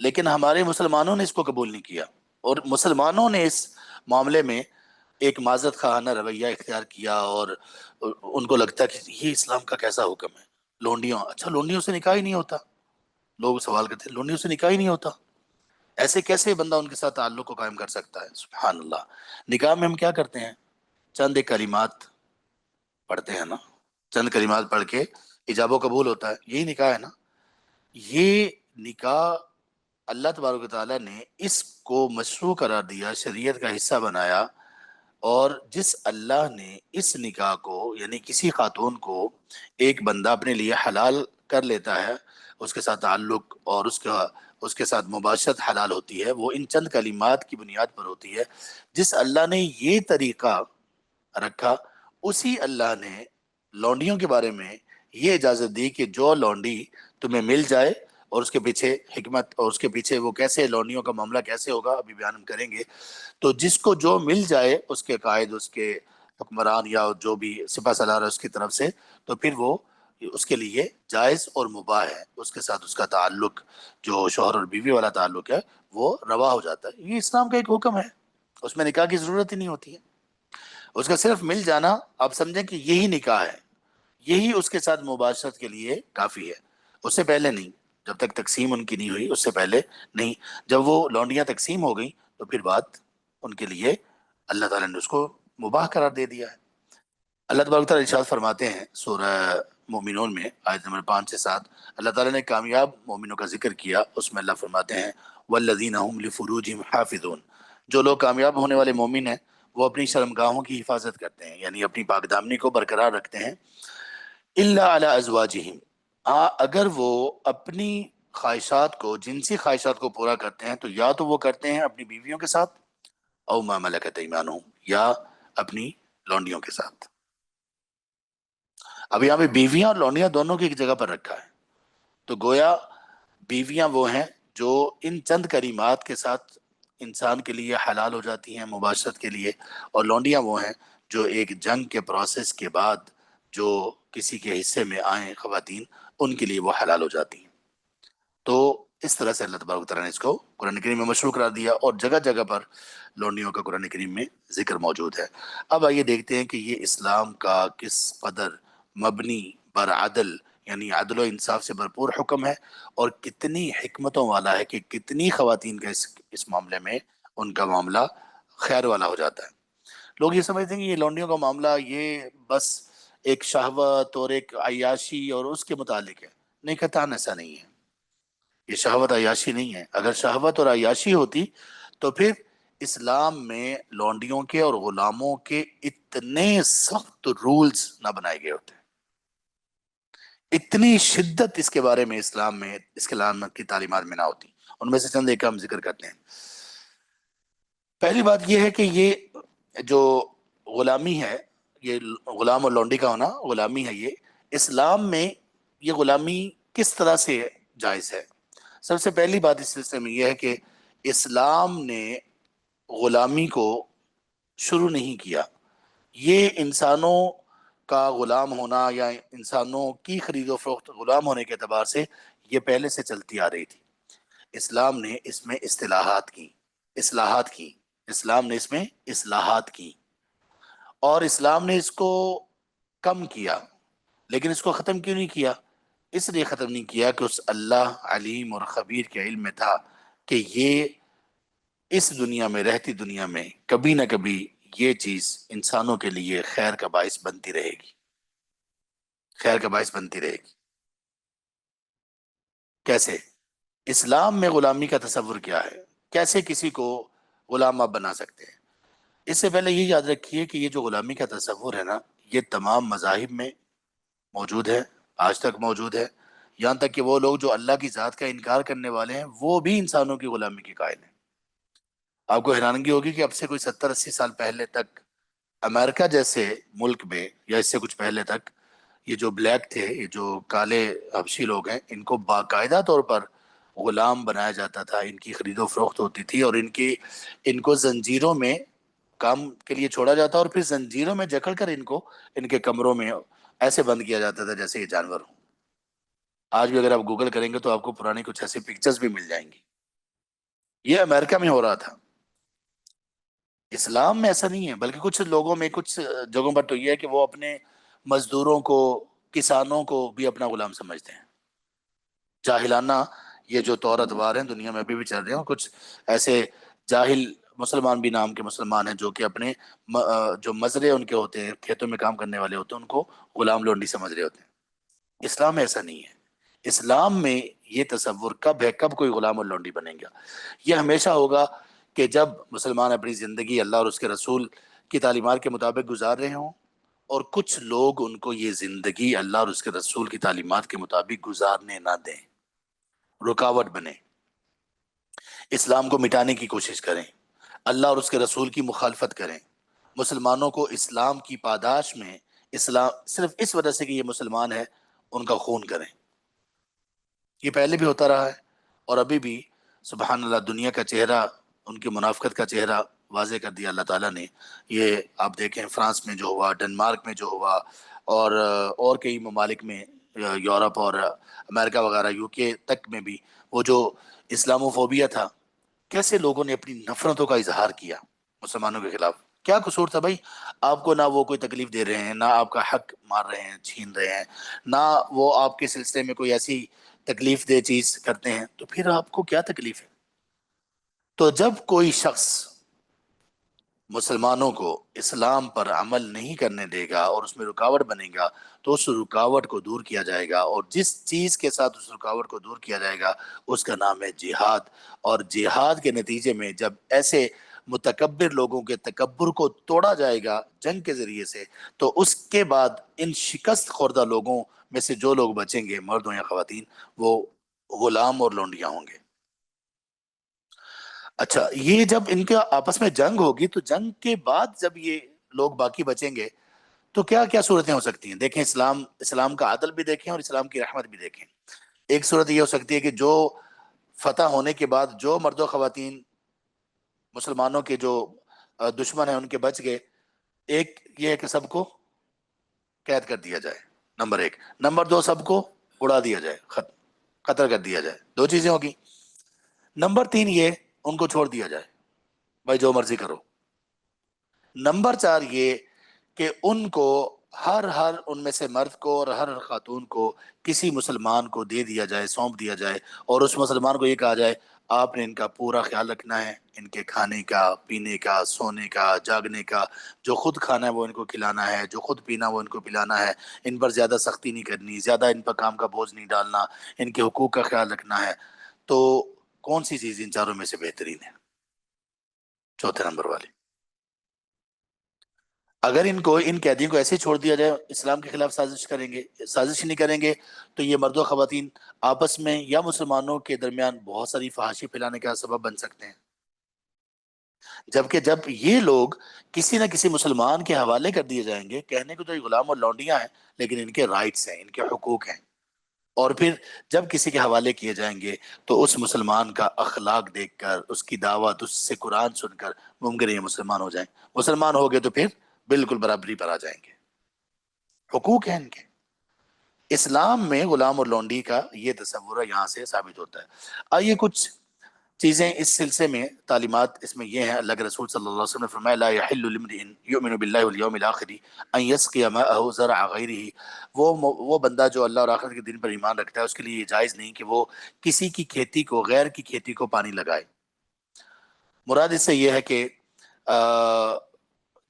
لیکن ہمارے مسلمانوں نے اس کو قبول نہیں کیا، اور مسلمانوں نے اس معاملے میں ایک معذرت خواہانہ رویہ اختیار کیا، اور ان کو لگتا ہے کہ یہ اسلام کا کیسا حکم ہے، لونڈیوں، اچھا لونڈیوں سے نکاح ہی نہیں ہوتا؟ لوگ سوال کرتے ہیں لونڈیوں سے نکاح ہی نہیں ہوتا، ایسے کیسے بندہ ان کے ساتھ تعلق کو قائم کر سکتا ہے؟ سبحان اللہ، نکاح میں ہم کیا کرتے ہیں؟ چند ایک کلمات پڑھتے ہیں نا، چند کلمات پڑھ کے ایجاب و قبول ہوتا ہے، یہی نکاح ہے نا۔ یہ نکاح اللہ تبارک و تعالیٰ نے اس کو مشروع قرار دیا، شریعت کا حصہ بنایا، اور جس اللہ نے اس نکاح کو یعنی کسی خاتون کو ایک بندہ اپنے لیے حلال کر لیتا ہے، اس کے ساتھ تعلق اور اس کا اس کے ساتھ مباشرت حلال ہوتی ہے وہ ان چند کلمات کی بنیاد پر ہوتی ہے. جس اللہ نے یہ طریقہ رکھا اسی اللہ نے لونڈیوں کے بارے میں یہ اجازت دی کہ جو لونڈی تمہیں مل جائے، اور اس کے پیچھے حکمت اور اس کے پیچھے وہ کیسے لونڈیوں کا معاملہ کیسے ہوگا ابھی بیان ہم کریں گے. تو جس کو جو مل جائے اس کے قائد، اس کے حکمران یا جو بھی سپہ سالار ہے اس کی طرف سے، تو پھر وہ اس کے لیے جائز اور مباح ہے، اس کے ساتھ اس کا تعلق جو شوہر اور بیوی والا تعلق ہے وہ روا ہو جاتا ہے. یہ اسلام کا ایک حکم ہے، اس میں نکاح کی ضرورت ہی نہیں ہوتی ہے. اس کا صرف مل جانا آپ سمجھیں کہ یہی نکاح ہے، یہی اس کے ساتھ مباشرت کے لیے کافی ہے، اس سے پہلے نہیں. جب تک تقسیم ان کی نہیں ہوئی اس سے پہلے نہیں. جب وہ لونڈیاں تقسیم ہو گئیں تو پھر بات ان کے لیے اللہ تعالیٰ نے اس کو مباح قرار دے دیا ہے. اللہ تبارک تعالیٰ ارشاد فرماتے ہیں سورہ مومنون میں آیت نمبر 5 سے 7. اللہ تعالیٰ نے کامیاب مومنوں کا ذکر کیا، اس میں اللہ فرماتے ہیں والذین هم لفروجهم حافظون. جو لوگ کامیاب ہونے والے مومن ہیں وہ اپنی شرمگاہوں کی حفاظت کرتے ہیں، یعنی اپنی پاک دامنی کو برقرار رکھتے ہیں. الا علی ازواجہم، اگر وہ اپنی خواہشات کو، جنسی خواہشات کو پورا کرتے ہیں تو یا تو وہ کرتے ہیں اپنی بیویوں کے ساتھ، او ما ملکت ایمانہم، یا اپنی لونڈیوں کے ساتھ. اب یہاں پہ بیویاں اور لونڈیاں دونوں کی ایک جگہ پر رکھا ہے، تو گویا بیویاں وہ ہیں جو ان چند کریمات کے ساتھ انسان کے لیے حلال ہو جاتی ہیں مباشرت کے لیے، اور لونڈیاں وہ ہیں جو ایک جنگ کے پروسیس کے بعد جو کسی کے حصے میں آئیں خواتین، ان کے لیے وہ حلال ہو جاتی ہیں. تو اس طرح سے اللہ تبارک و تعالیٰ نے اس کو قرآن کریم میں مشروع قرار دیا، اور جگہ جگہ پر لونڈیوں کا قرآن کریم میں ذکر موجود ہے. اب آئیے دیکھتے ہیں کہ یہ اسلام کا کس قدر مبنی بر عدل، یعنی عدل و انصاف سے بھرپور حکم ہے، اور کتنی حکمتوں والا ہے کہ کتنی خواتین کا اس معاملے میں ان کا معاملہ خیر والا ہو جاتا ہے. لوگ یہ سمجھتے ہیں کہ یہ لونڈیوں کا معاملہ یہ بس ایک شہوت اور ایک عیاشی اور اس کے متعلق ہے. نہیں، قطعاً ایسا نہیں ہے. یہ شہوت عیاشی نہیں ہے. اگر شہوت اور عیاشی ہوتی تو پھر اسلام میں لونڈیوں کے اور غلاموں کے اتنے سخت رولز نہ بنائے گئے ہوتے، اتنی شدت اس کے بارے میں اسلام میں، اس کے کی تعلیمات میں نہ ہوتی. ان میں سے چند ایک کا ہم ذکر کرتے ہیں. پہلی بات یہ ہے کہ یہ جو غلامی ہے، یہ غلام اور لونڈی کا ہونا غلامی ہے، یہ اسلام میں یہ غلامی کس طرح سے جائز ہے. سب سے پہلی بات اس سلسلے میں یہ ہے کہ اسلام نے غلامی کو شروع نہیں کیا. یہ انسانوں کا غلام ہونا یا انسانوں کی خرید و فروخت غلام ہونے کے اعتبار سے یہ پہلے سے چلتی آ رہی تھی. اسلام نے اس میں اصلاحات کی. اسلام نے اس میں اصلاحات کی، اور اسلام نے اس کو کم کیا. لیکن اس کو ختم کیوں نہیں کیا؟ اس لیے ختم نہیں کیا کہ اس اللہ علیم اور خبیر کے علم میں تھا کہ یہ اس دنیا میں، رہتی دنیا میں کبھی نہ کبھی یہ چیز انسانوں کے لیے خیر کا باعث بنتی رہے گی، خیر کا باعث بنتی رہے گی. کیسے؟ اسلام میں غلامی کا تصور کیا ہے، کیسے کسی کو غلام آپ بنا سکتے ہیں. اس سے پہلے یہ یاد رکھیے کہ یہ جو غلامی کا تصور ہے نا، یہ تمام مذاہب میں موجود ہے، آج تک موجود ہے. یہاں تک کہ وہ لوگ جو اللہ کی ذات کا انکار کرنے والے ہیں وہ بھی انسانوں کی غلامی کے قائل ہیں. آپ کو حیرانگی ہوگی کہ اب سے کوئی 70-80 سال پہلے تک امریکہ جیسے ملک میں، یا اس سے کچھ پہلے تک، یہ جو بلیک تھے، یہ جو کالے حبشی لوگ ہیں، ان کو باقاعدہ طور پر غلام بنایا جاتا تھا. ان کی خرید و فروخت ہوتی تھی، اور ان کو زنجیروں میں کام کے لیے چھوڑا جاتا، اور پھر زنجیروں میں جکڑ کر ان کو ان کے کمروں میں ایسے بند کیا جاتا تھا جیسے یہ جانور ہوں. آج بھی اگر آپ گوگل کریں گے تو آپ کو پرانی کچھ ایسی پکچرز بھی مل جائیں گی. یہ امریکہ میں ہو رہا تھا. اسلام میں ایسا نہیں ہے، بلکہ کچھ لوگوں میں، کچھ جگہوں پر تو یہ ہے کہ وہ اپنے مزدوروں کو، کسانوں کو بھی اپنا غلام سمجھتے ہیں. جاہلانہ یہ جو طور ادوار ہیں دنیا میں ابھی بھی چل رہے ہیں. کچھ ایسے جاہل مسلمان بھی نام کے مسلمان ہیں جو کہ اپنے جو مزرے ان کے ہوتے ہیں، کھیتوں میں کام کرنے والے ہوتے ہیں، ان کو غلام لونڈی سمجھ رہے ہوتے ہیں. اسلام میں ایسا نہیں ہے. اسلام میں یہ تصور کب ہے، کب کوئی غلام اور لونڈی بنے گا؟ یہ ہمیشہ ہوگا کہ جب مسلمان اپنی زندگی اللہ اور اس کے رسول کی تعلیمات کے مطابق گزار رہے ہوں، اور کچھ لوگ ان کو یہ زندگی اللہ اور اس کے رسول کی تعلیمات کے مطابق گزارنے نہ دیں، رکاوٹ بنے. اسلام کو مٹانے کی کوشش کریں، اللہ اور اس کے رسول کی مخالفت کریں، مسلمانوں کو اسلام کی پاداش میں اسلام صرف اس وجہ سے کہ یہ مسلمان ہے ان کا خون کریں۔ یہ پہلے بھی ہوتا رہا ہے اور ابھی بھی، سبحان اللہ، دنیا کا چہرہ، ان کی منافقت کا چہرہ واضح کر دیا اللہ تعالیٰ نے۔ یہ آپ دیکھیں فرانس میں جو ہوا، ڈنمارک میں جو ہوا، اور کئی ممالک میں، یورپ اور امریکہ وغیرہ، یو کے تک میں بھی، وہ جو اسلامو فوبیا تھا، کیسے لوگوں نے اپنی نفرتوں کا اظہار کیا مسلمانوں کے خلاف۔ کیا قصور تھا بھائی؟ آپ کو نہ وہ کوئی تکلیف دے رہے ہیں، نہ آپ کا حق مار رہے ہیں، چھین رہے ہیں، نہ وہ آپ کے سلسلے میں کوئی ایسی تکلیف دہ چیز کرتے ہیں، تو پھر آپ کو کیا تکلیف ہے؟ تو جب کوئی شخص مسلمانوں کو اسلام پر عمل نہیں کرنے دے گا اور اس میں رکاوٹ بنے گا، تو اس رکاوٹ کو دور کیا جائے گا، اور جس چیز کے ساتھ اس رکاوٹ کو دور کیا جائے گا اس کا نام ہے جہاد۔ اور جہاد کے نتیجے میں جب ایسے متکبر لوگوں کے تکبر کو توڑا جائے گا جنگ کے ذریعے سے، تو اس کے بعد ان شکست خوردہ لوگوں میں سے جو لوگ بچیں گے، مرد ہوں یا خواتین، وہ غلام اور لونڈیاں ہوں گے۔ اچھا، یہ جب ان کے آپس میں جنگ ہوگی تو جنگ کے بعد جب یہ لوگ باقی بچیں گے تو کیا کیا صورتیں ہو سکتی ہیں؟ دیکھیں، اسلام کا عدل بھی دیکھیں اور اسلام کی رحمت بھی دیکھیں۔ ایک صورت یہ ہو سکتی ہے کہ جو فتح ہونے کے بعد جو مرد و خواتین مسلمانوں کے جو دشمن ہیں ان کے بچ گئے، ایک یہ ہے کہ سب کو قید کر دیا جائے، نمبر ایک۔ نمبر دو، سب کو اڑا دیا جائے، قتل کر دیا جائے۔ دو چیزیں ہوگی۔ نمبر تین، یہ ان کو چھوڑ دیا جائے، بھائی جو مرضی کرو۔ نمبر چار، یہ کہ ان کو ہر ان میں سے مرد کو اور ہر خاتون کو کسی مسلمان کو دے دیا جائے، سونپ دیا جائے، اور اس مسلمان کو یہ کہا جائے آپ نے ان کا پورا خیال رکھنا ہے، ان کے کھانے کا، پینے کا، سونے کا، جاگنے کا، جو خود کھانا ہے وہ ان کو کھلانا ہے، جو خود پینا وہ ان کو پلانا ہے، ان پر زیادہ سختی نہیں کرنی، زیادہ ان پر کام کا بوجھ نہیں ڈالنا، ان کے حقوق کا خیال رکھنا ہے۔ تو کون سی چیز ان چاروں میں سے بہترین ہے؟ چوتھے نمبر والی۔ اگر ان قیدیوں کو ایسے چھوڑ دیا جائے، اسلام کے خلاف سازش نہیں کریں گے، تو یہ مرد و خواتین آپس میں یا مسلمانوں کے درمیان بہت ساری فحاشی پھیلانے کا سبب بن سکتے ہیں۔ جبکہ جب یہ لوگ کسی نہ کسی مسلمان کے حوالے کر دیے جائیں گے، کہنے کو تو یہ غلام اور لونڈیاں ہیں لیکن ان کے رائٹس ہیں، ان کے حقوق ہیں، اور پھر جب کسی کے حوالے کیے جائیں گے تو اس مسلمان کا اخلاق دیکھ کر، اس کی دعوت، اس سے قرآن سن کر ممکن ہے یہ مسلمان ہو جائیں۔ مسلمان ہو گئے تو پھر بالکل برابری پر آ جائیں گے۔ حقوق ہیں ان کے۔ اسلام میں غلام اور لونڈی کا یہ تصور ہے، یہاں سے ثابت ہوتا ہے۔ آئیے کچھ چیزیں اس سلسلے میں، تعلیمات اس میں یہ ہیں۔ اللہ کے رسول صلی اللہ علیہ وسلم نے فرمایا لا يحل لامرئ یؤمن باللہ والیوم الآخر ان یسقی ماءه زرع غیرہ۔ وہ بندہ جو اللہ اور آخرت کے دن پر ایمان رکھتا ہے، اس کے لیے یہ جائز نہیں کہ وہ کسی کی کھیتی کو، غیر کی کھیتی کو پانی لگائے۔ مراد اس سے یہ ہے کہ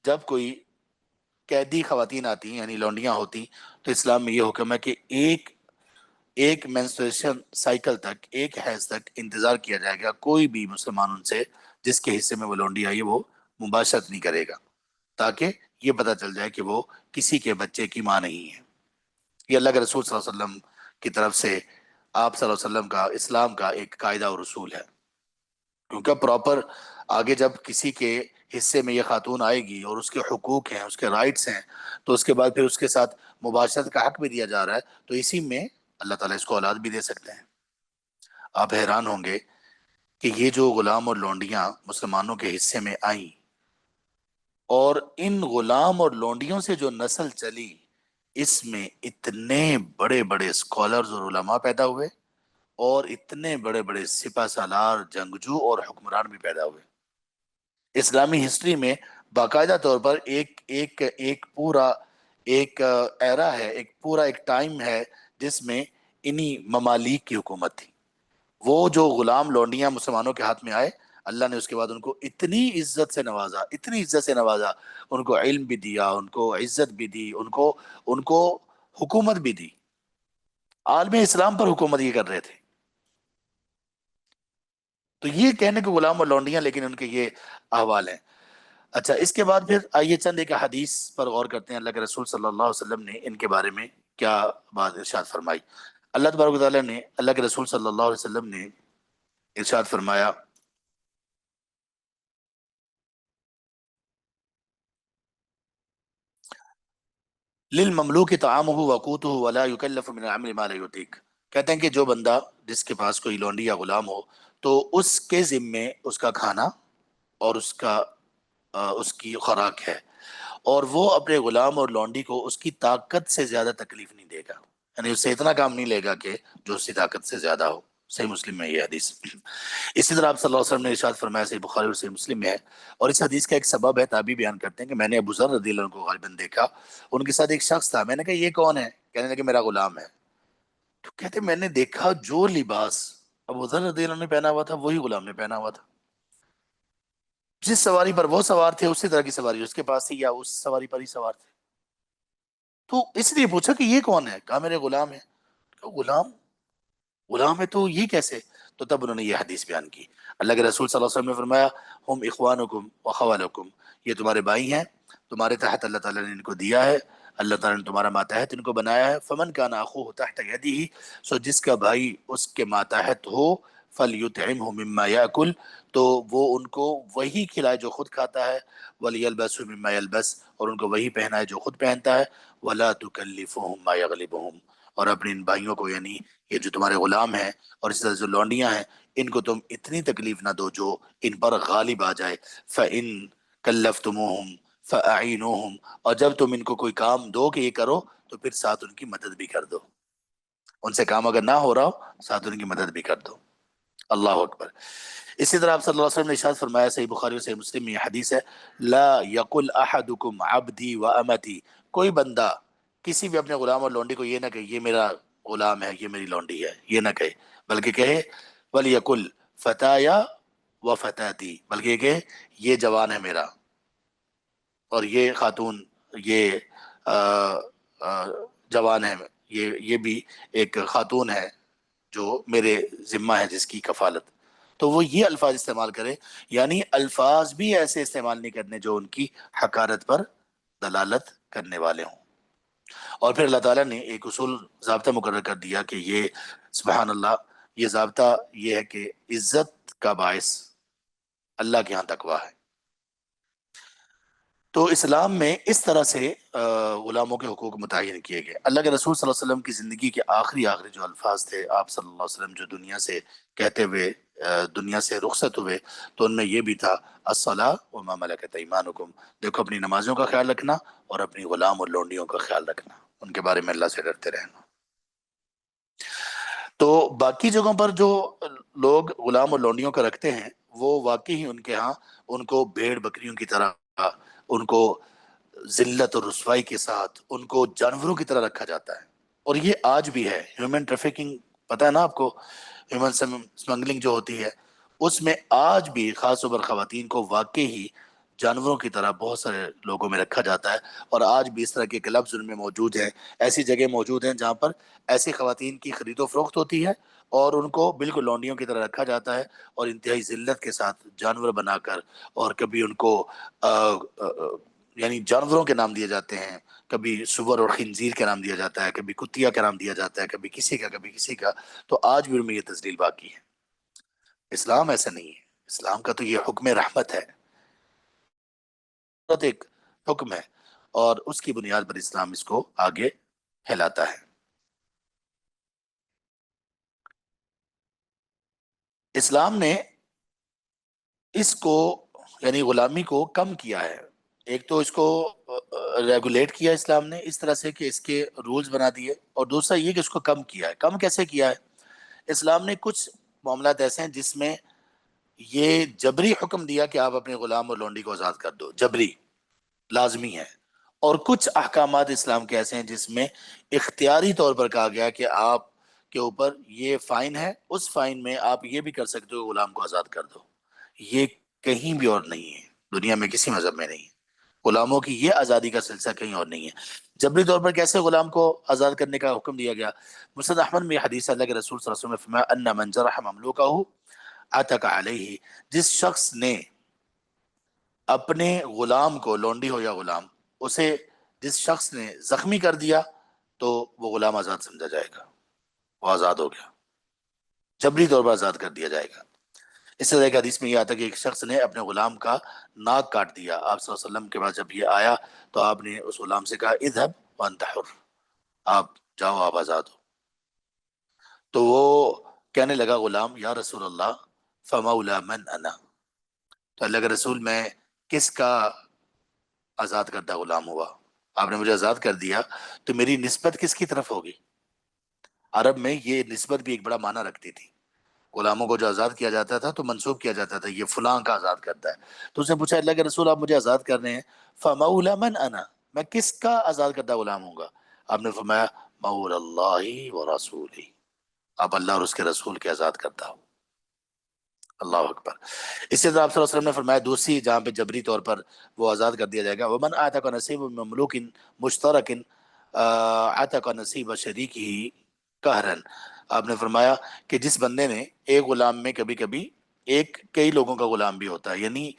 جب کوئی قیدی خواتین آتی ہیں یعنی لونڈیاں ہوتی، تو اسلام میں یہ حکم ہے کہ ایک مینسٹریشن سائیکل تک، ایک حیض تک انتظار کیا جائے گا، کوئی بھی مسلمان ان سے جس کے حصے میں وہ لونڈی آئی ہے وہ مباشرت نہیں کرے گا، تاکہ یہ پتہ چل جائے کہ وہ کسی کے بچے کی ماں نہیں ہے۔ یہ اللہ کے رسول صلی اللہ علیہ وسلم کی طرف سے آپ صلی اللہ علیہ وسلم کا، اسلام کا ایک قاعدہ اور اصول ہے۔ کیونکہ پراپر آگے جب کسی کے حصے میں یہ خاتون آئے گی اور اس کے حقوق ہیں، اس کے رائٹس ہیں، تو اس کے بعد پھر اس کے ساتھ مباشرت کا حق بھی دیا جا رہا ہے، تو اسی میں اللہ تعالیٰ اس کو اولاد بھی دے سکتے ہیں۔ آپ حیران ہوں گے کہ یہ جو غلام اور لونڈیاں مسلمانوں کے حصے میں آئیں، اور ان غلام اور لونڈیوں سے جو نسل چلی، اس میں اتنے بڑے بڑے اسکالرز اور علماء پیدا ہوئے، اور اتنے بڑے بڑے سپہ سالار، جنگجو اور حکمران بھی پیدا ہوئے۔ اسلامی ہسٹری میں باقاعدہ طور پر ایک پورا ایک ایرا ہے، ایک پورا ایک ٹائم ہے جس میں انہی ممالک کی حکومت تھی۔ وہ جو غلام لونڈیاں مسلمانوں کے ہاتھ میں آئے، اللہ نے اس کے بعد ان کو اتنی عزت سے نوازا، اتنی عزت سے نوازا، ان کو علم بھی دیا، ان کو عزت بھی دی، ان کو حکومت بھی دی۔ عالم اسلام پر حکومت یہ کر رہے تھے۔ تو یہ کہنے کو غلام اور لونڈیاں، لیکن ان کے یہ احوال ہیں۔ اچھا، اس کے بعد پھر آئیے چند ایک حدیث پر غور کرتے ہیں، اللہ کے رسول صلی اللہ علیہ وسلم نے ان کے بارے میں کیا بات ارشاد فرمائی۔ اللہ تبارک و تعالیٰ نے، اللہ کے رسول صلی اللہ علیہ وسلم نے ارشاد فرمایا للمملوک طعامہ وقوتہ ولا یکلف من العمل ما لا یطیق، کہتے ہیں کہ جو بندہ جس کے پاس کوئی لونڈی یا غلام ہو تو اس کے ذمے اس کا کھانا اور اس کی خوراک ہے، اور وہ اپنے غلام اور لونڈی کو اس کی طاقت سے زیادہ تکلیف نہیں دے گا، یعنی اس سے اتنا کام نہیں لے گا کہ جو اس کی طاقت سے زیادہ ہو۔ صحیح مسلم میں یہ حدیث۔ اسی طرح آپ صلی اللہ علیہ وسلم نے ارشاد فرمایا، صحیح بخاری اور صحیح مسلم میں ہے، اور اس حدیث کا ایک سبب ہے، تابعی بیان کرتے ہیں کہ میں نے ابو ذر رضی اللہ عنہ کو غالباً دیکھا، ان کے ساتھ ایک شخص تھا، میں نے کہا یہ کون ہے؟ کہنے لگے میرا غلام ہے۔ تو کہتے میں نے دیکھا جو لباس ابو ذر رضی اللہ عنہ نے پہنا ہوا تھا وہی غلام نے پہنا ہوا تھا، جس سواری پر وہ سوار تھے اسی طرح کی سواری اس کے پاس تھی، یا اس سواری پر ہی سوار تھے۔ تو اس لیے پوچھا کہ یہ کون ہے؟ کہا میرے غلام ہے۔ کہا غلام؟ غلام ہے تو یہ کیسے؟ تو تب انہوں نے یہ حدیث بیان کی۔ اللہ کے رسول صلی اللہ علیہ وسلم نے فرمایا ہم اخوانکم وخوالکم، یہ تمہارے بھائی ہیں، تمہارے تحت اللہ تعالیٰ نے ان کو دیا ہے، اللہ تعالیٰ نے تمہارا ماتحت ان کو بنایا ہے۔ فمن کان اخوہ تحت یدہ، سو جس کا بھائی اس کے ماتحت ہو، فلیطعمہ مما یاکل، تو وہ ان کو وہی کھلائے جو خود کھاتا ہے، ولیلبسہ مما یلبس، اور ان کو وہی پہنائے جو خود پہنتا ہے، ولا تکلفہم ما یغلبہم، اور اپنے ان بھائیوں کو، یعنی یہ جو تمہارے غلام ہیں اور اس طرح جو لونڈیاں ہیں، ان کو تم اتنی تکلیف نہ دو جو ان پر غالب آ جائے۔ فَإِن كَلَّفْتُمُوهُمْ فَأَعِينُوهُمْ، اور جب تم ان کو کوئی کام دو کہ یہ کرو تو پھر ساتھ ان کی مدد بھی کر دو، ان سے کام اگر نہ ہو رہا ہو ساتھ ان کی مدد بھی کر دو۔ اللہ اکبر۔ اسی طرح آپ صلی اللہ علیہ وسلم نے ارشاد فرمایا، صحیح بخاری اور صحیح مسلم میں یہ حدیث ہے، لا یقل احدکم عبدی و امتی، کوئی بندہ کسی بھی اپنے غلام اور لونڈی کو یہ نہ کہے یہ میرا غلام ہے، یہ میری لونڈی ہے، یہ نہ کہے، بلکہ کہے ولیقل فتایا و فتاتی، بلکہ یہ کہے یہ جوان ہے میرا اور یہ خاتون، یہ آ، آ، جوان ہے، یہ بھی ایک خاتون ہے جو میرے ذمہ ہے، جس کی کفالت، تو وہ یہ الفاظ استعمال کرے، یعنی الفاظ بھی ایسے استعمال نہیں کرنے جو ان کی حقارت پر دلالت کرنے والے ہوں۔ اور پھر اللہ تعالیٰ نے ایک اصول ضابطہ مقرر کر دیا کہ یہ سبحان اللہ، یہ ضابطہ یہ ہے کہ عزت کا باعث اللہ کے ہاں تقویٰ ہے۔ تو اسلام میں اس طرح سے غلاموں کے حقوق متعین کیے گئے۔ اللہ کے رسول صلی اللہ علیہ وسلم کی زندگی کے آخری جو الفاظ تھے، آپ صلی اللہ علیہ وسلم جو دنیا سے کہتے ہوئے دنیا سے رخصت ہوئے، تو ان میں یہ بھی تھا الصلاۃ وما ملکت ایمانکم، دیکھو اپنی نمازوں کا خیال رکھنا اور اپنی غلام اور لونڈیوں کا خیال رکھنا، ان کے بارے میں اللہ سے ڈرتے رہنا۔ تو باقی جگہوں پر جو لوگ غلام اور لونڈیوں کا رکھتے ہیں، وہ واقعی ہی ان کے ہاں ان کو بھیڑ بکریوں کی طرح، ان کو ذلت اور رسوائی کے ساتھ، ان کو جانوروں کی طرح رکھا جاتا ہے۔ اور یہ آج بھی ہے، ہیومن ٹریفکنگ پتہ ہے نا آپ کو، ہیومن سمگلنگ جو ہوتی ہے، اس میں آج بھی خاص طور پر خواتین کو واقعی ہی جانوروں کی طرح بہت سارے لوگوں میں رکھا جاتا ہے، اور آج بھی اس طرح کے کلبز ان میں موجود ہیں، ایسی جگہ موجود ہیں جہاں پر ایسی خواتین کی خرید و فروخت ہوتی ہے اور ان کو بالکل لونڈیوں کی طرح رکھا جاتا ہے، اور انتہائی ذلت کے ساتھ جانور بنا کر، اور کبھی ان کو یعنی جانوروں کے نام دیے جاتے ہیں، کبھی سور اور خنزیر کے نام دیا جاتا ہے، کبھی کتیا کا نام دیا جاتا ہے، کبھی کسی کا کبھی کسی کا، تو آج بھی ان میں یہ تذلیل باقی ہے۔ اسلام ایسا نہیں ہے، اسلام کا تو یہ حکم رحمت ہے، ایک حکم ہے، اور اس کی بنیاد پر اسلام اس کو آگے پھیلاتا ہے۔ اسلام نے اس کو یعنی غلامی کو کم کیا ہے، ایک تو اس کو ریگولیٹ کیا اسلام نے اس طرح سے کہ اس کے رولز بنا دیے، اور دوسرا یہ کہ اس کو کم کیا ہے۔ کم کیسے کیا ہے؟ اسلام نے کچھ معاملات ایسے ہیں جس میں یہ جبری حکم دیا کہ آپ اپنے غلام اور لونڈی کو آزاد کر دو، جبری لازمی ہے، اور کچھ احکامات اسلام کے ایسے ہیں جس میں اختیاری طور پر کہا گیا کہ آپ کے اوپر یہ فائن ہے، اس فائن میں آپ یہ بھی کر سکتے ہو غلام کو آزاد کر دو۔ یہ کہیں بھی اور نہیں ہے، دنیا میں کسی مذہب میں نہیں ہے، غلاموں کی یہ آزادی کا سلسلہ کہیں اور نہیں ہے۔ جبری طور پر کیسے غلام کو آزاد کرنے کا حکم دیا گیا؟ مسند احمد میں حدیث اللہ کے رسول صلی اللہ علیہ وسلم نے فرمایا ان من جرح مملوکہ عتق علیہ، جس شخص نے اپنے غلام کو، لونڈی ہو یا غلام، اسے جس شخص نے زخمی کر دیا تو وہ غلام آزاد سمجھا جائے گا، وہ آزاد ہو گیا، جبری طور پر آزاد کر دیا جائے گا۔ اس طرح ایک حدیث میں یہ آتا ہے کہ ایک شخص نے اپنے غلام کا ناک کاٹ دیا، آپ صلی اللہ علیہ وسلم کے پاس جب یہ آیا تو آپ نے اس غلام سے کہا اذهب وانت حر، آپ جاؤ، آپ آزاد ہو۔ تو وہ کہنے لگا غلام، یا رسول اللہ فمولا من انا، تو اللہ کے رسول میں کس کا آزاد کردہ غلام ہوا؟ آپ نے مجھے آزاد کر دیا تو میری نسبت کس کی طرف ہوگی؟ عرب میں یہ نسبت بھی ایک بڑا معنی رکھتی تھی، غلاموں کو جو آزاد کیا جاتا تھا تو منسوب کیا جاتا تھا یہ فلاں کا آزاد کرتا ہے۔ تو اس نے پوچھا اللہ کے رسول آپ مجھے آزاد کر رہے ہیں، فمولا من انا، میں کس کا آزاد کردہ غلام ہوں گا؟ آپ نے فرمایا مولا اللہ و رسولی، آپ اللہ اور اس کے رسول کے آزاد کرتا ہو۔ اللہ اکبر۔ اس سے آپ صلی اللہ علیہ وسلم نے فرمایا دوسری جہاں پہ جبری طور پر وہ آزاد کر دیا جائے گا، ومن اعتق نصیب من مملوک مشترک اعتق نصیب شریکہ قہرا، آپ نے فرمایا کہ جس بندے نے ایک غلام میں، کبھی کبھی ایک کئی لوگوں کا غلام بھی ہوتا ہے، یعنی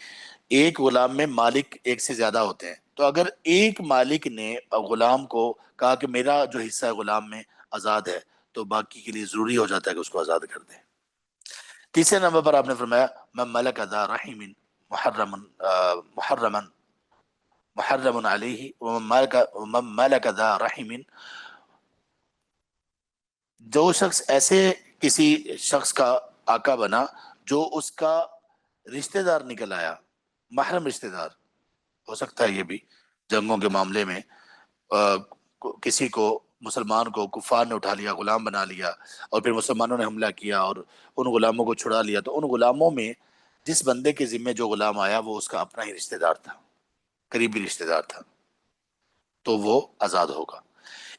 ایک غلام میں مالک ایک سے زیادہ ہوتے ہیں، تو اگر ایک مالک نے غلام کو کہا کہ میرا جو حصہ ہے غلام میں آزاد ہے، تو باقی کے لیے ضروری ہو جاتا ہے کہ اس کو آزاد کر دیں۔ تیسرے نمبر پر آپ نے فرمایا من ملک ذا رحم محرم محرما محرم علیہ ومن ملک ذا رحم، جو شخص ایسے کسی شخص کا آقا بنا جو اس کا رشتہ دار نکل آیا، محرم رشتہ دار ہو سکتا ہے یہ بھی، جنگوں کے معاملے میں کسی کو، مسلمان کو کفار نے اٹھا لیا، غلام بنا لیا، اور پھر مسلمانوں نے حملہ کیا اور ان غلاموں کو چھڑا لیا، تو ان غلاموں میں جس بندے کے ذمے جو غلام آیا وہ اس کا اپنا ہی رشتہ دار تھا، قریبی رشتہ دار تھا، تو وہ آزاد ہوگا۔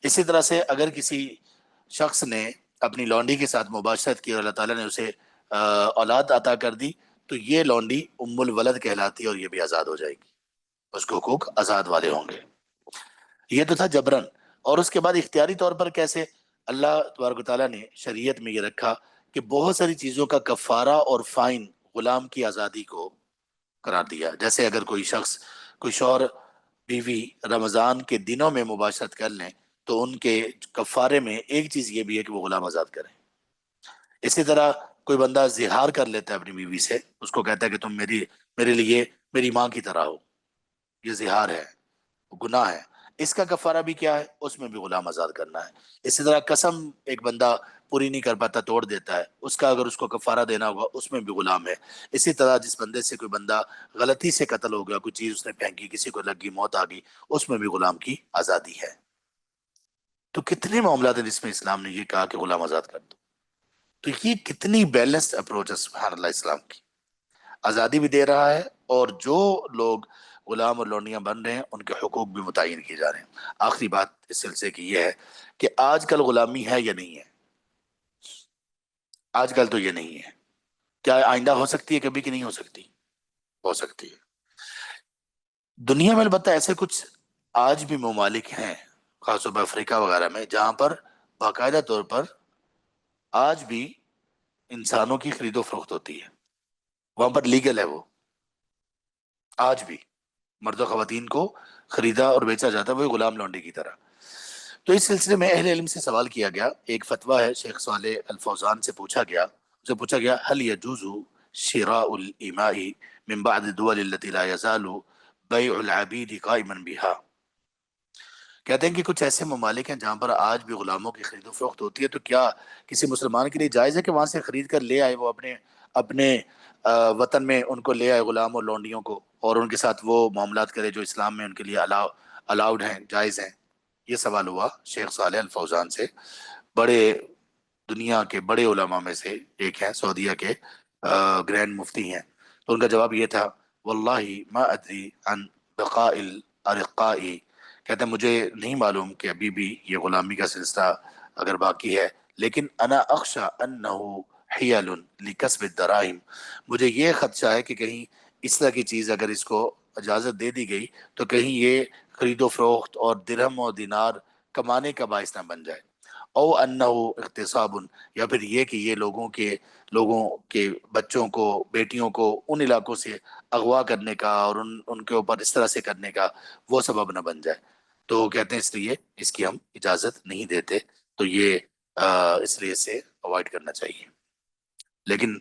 اسی طرح سے اگر کسی شخص نے اپنی لونڈی کے ساتھ مباشرت کی اور اللہ تعالیٰ نے اسے اولاد عطا کر دی، تو یہ لونڈی ام الولد کہلاتی ہے اور یہ بھی آزاد ہو جائے گی، اس کے حقوق آزاد والے ہوں گے۔ یہ تو تھا جبرن، اور اس کے بعد اختیاری طور پر کیسے؟ اللہ تبارک و تعالیٰ نے شریعت میں یہ رکھا کہ بہت ساری چیزوں کا کفارہ اور فائن غلام کی آزادی کو قرار دیا، جیسے اگر کوئی شخص، کوئی شوہر بیوی رمضان کے دنوں میں مباشرت کر لیں تو ان کے کفارے میں ایک چیز یہ بھی ہے کہ وہ غلام آزاد کریں۔ اسی طرح کوئی بندہ زہار کر لیتا ہے اپنی بیوی سے، اس کو کہتا ہے کہ تم میرے لیے میری ماں کی طرح ہو، یہ زہار ہے، گناہ ہے، اس کا کفارہ بھی کیا ہے؟ اس میں بھی غلام آزاد کرنا ہے۔ اسی طرح قسم ایک بندہ پوری نہیں کر پاتا، توڑ دیتا ہے، اس کا اگر اس کو کفارہ دینا ہوگا اس میں بھی غلام ہے۔ اسی طرح جس بندے سے کوئی بندہ غلطی سے قتل ہو گیا، کوئی چیز اس نے پھینکی، کسی کو لگ گئی، موت آ گئی، اس میں بھی غلام کی آزادی ہے۔ تو کتنے معاملات ہیں جس میں اسلام نے یہ کہا کہ غلام آزاد کر دو، تو یہ کتنی بیلنسڈ اپروچ ہے سبحان اللہ اسلام کی، آزادی بھی دے رہا ہے اور جو لوگ غلام اور لونڈیاں بن رہے ہیں ان کے حقوق بھی متعین کیے جا رہے ہیں۔ آخری بات اس سلسلے کی یہ ہے کہ آج کل غلامی ہے یا نہیں ہے؟ آج کل تو یہ نہیں ہے، کیا آئندہ ہو سکتی ہے کبھی کہ نہیں ہو سکتی؟ ہو سکتی ہے۔ دنیا میں البتہ ایسے کچھ آج بھی ممالک ہیں، خاص طور پر افریقہ وغیرہ میں، جہاں پر باقاعدہ طور پر آج بھی انسانوں کی خرید و فروخت ہوتی ہے، وہاں پر لیگل ہے وہ، آج بھی مرد و خواتین کو خریدا اور بیچا جاتا ہے، وہی غلام لونڈی کی طرح۔ تو اس سلسلے میں اہل علم سے سوال کیا گیا، ایک فتویٰ ہے شیخ صالح الفوزان سے پوچھا گیا، اسے پوچھا گیا هل يجوز شراء الإماء من بعض الدول التي لا يزال بيع العبيد قائما بها، کہتے ہیں کہ کچھ ایسے ممالک ہیں جہاں پر آج بھی غلاموں کی خرید و فروخت ہوتی ہے، تو کیا کسی مسلمان کے لیے جائز ہے کہ وہاں سے خرید کر لے آئے، وہ اپنے وطن میں ان کو لے آئے غلام اور لونڈیوں کو، اور ان کے ساتھ وہ معاملات کرے جو اسلام میں ان کے لیے الاؤڈ ہیں، جائز ہیں؟ یہ سوال ہوا شیخ صالح الفوزان سے، بڑے دنیا کے بڑے علماء میں سے ایک ہیں، سعودیہ کے گرینڈ مفتی ہیں۔ تو ان کا جواب یہ تھا واللہ ما ادری عن بقاء الارقاء، کہتے ہیں مجھے نہیں معلوم کہ ابھی بھی یہ غلامی کا سلسلہ اگر باقی ہے، لیکن انا اخشى انه حیل لکسب الدراہم، مجھے یہ خدشہ ہے کہ کہیں اس طرح کی چیز اگر اس کو اجازت دے دی گئی تو کہیں یہ خرید و فروخت اور درہم اور دینار کمانے کا باعث نہ بن جائے، او انہ اغتصاب، یا پھر یہ کہ یہ لوگوں کے بچوں کو، بیٹیوں کو ان علاقوں سے اغوا کرنے کا اور ان کے اوپر اس طرح سے کرنے کا وہ سبب نہ بن جائے، تو کہتے ہیں اس لیے اس کی ہم اجازت نہیں دیتے، تو یہ اس لیے سے اوائڈ کرنا چاہیے۔ لیکن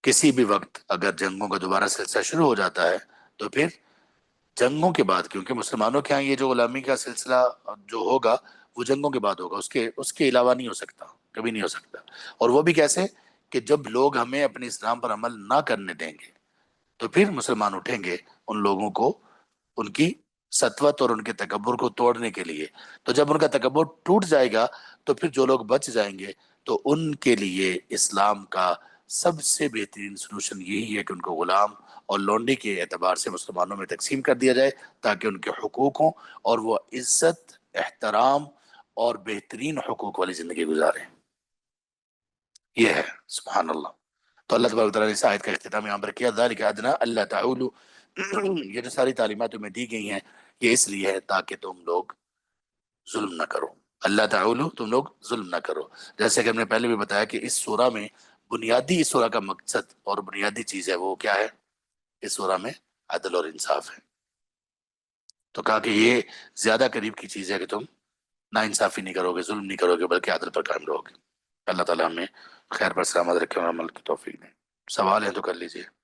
کسی بھی وقت اگر جنگوں کا دوبارہ سلسلہ شروع ہو جاتا ہے تو پھر جنگوں کے بعد، کیونکہ مسلمانوں کے ہاں یہ جو غلامی کا سلسلہ جو ہوگا وہ جنگوں کے بعد ہوگا، اس کے علاوہ نہیں ہو سکتا، کبھی نہیں ہو سکتا۔ اور وہ بھی کیسے؟ کہ جب لوگ ہمیں اپنے اسلام پر عمل نہ کرنے دیں گے تو پھر مسلمان اٹھیں گے ان لوگوں کو، ان کی سطوت اور ان کے تکبر کو توڑنے کے لیے۔ تو جب ان کا تکبر ٹوٹ جائے گا تو پھر جو لوگ بچ جائیں گے تو ان کے لیے اسلام کا سب سے بہترین سلوشن یہی ہے کہ ان کو غلام اور لونڈی کے اعتبار سے مسلمانوں میں تقسیم کر دیا جائے، تاکہ ان کے حقوق ہوں اور وہ عزت، احترام اور بہترین حقوق والی زندگی گزاریں۔ یہ ہے، سبحان اللہ۔ تو اللہ تبارک و تعالیٰ نے اس آیت کا اختتام یہاں پر کیا، ذالک ادنیٰ اللہ تعولوا، یہ جو ساری تعلیمات تمہیں دی گئی ہیں یہ اس لیے ہے تاکہ تم لوگ ظلم نہ کرو۔ اللہ تعولوا، تم لوگ ظلم نہ کرو۔ جیسے کہ ہم نے پہلے بھی بتایا کہ اس سورہ میں بنیادی، اس سورہ کا مقصد اور بنیادی چیز ہے وہ کیا ہے؟ اس سورہ میں عدل اور انصاف ہے۔ تو کہا کہ یہ زیادہ قریب کی چیز ہے کہ تم نا انصافی نہیں کرو گے، ظلم نہیں کرو گے، بلکہ عدل پر قائم رہو گے۔ اللہ تعالیٰ ہمیں خیر پر سلامت رکھے اور عمل کی توفیق دے۔ سوال ہے تو کر لیجئے۔